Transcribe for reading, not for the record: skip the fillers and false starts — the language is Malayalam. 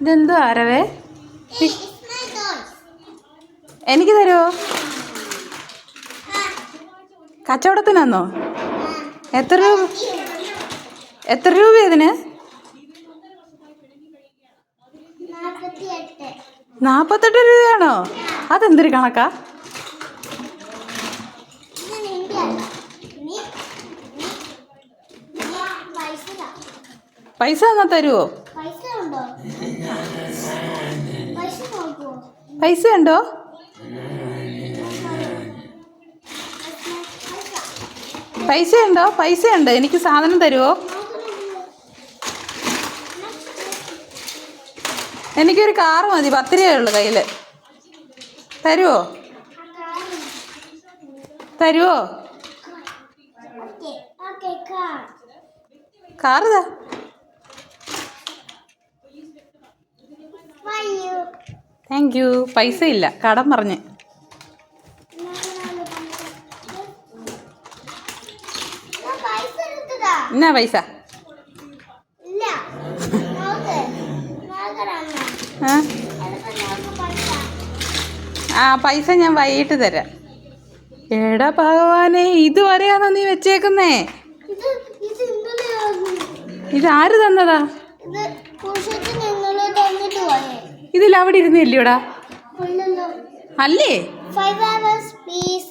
ഇതെന്തോ ആരവേ? എനിക്ക് തരുമോ? കച്ചവടത്തിനാന്നോ? എത്ര രൂപ ഇതിന്? 48 രൂപയാണോ? അതെന്തൊരു കണക്കാ? പൈസ എന്നാ തരുമോ? പൈസ ഉണ്ടോ? പൈസ ഉണ്ട്. എനിക്ക് സാധനം തരുമോ? എനിക്കൊരു കാറ് മതി. 10 രൂപയുള്ളൂ കയ്യിൽ. തരുമോ? കാറ് താ. Thank you. പൈസ ഇല്ല, കടം പറഞ്ഞ്. എന്നാ പൈസ? പൈസ ഞാൻ വൈകിട്ട് തരാം. എടാ ഭഗവാനെ, ഇതുവരെയാണോ നീ വെച്ചേക്കുന്നേ? ഇതാര് തന്നതാ? ഇതിൽ അവിടെ ഇരുന്നില്ലയോടാ? അല്ലേ? 5 hours please.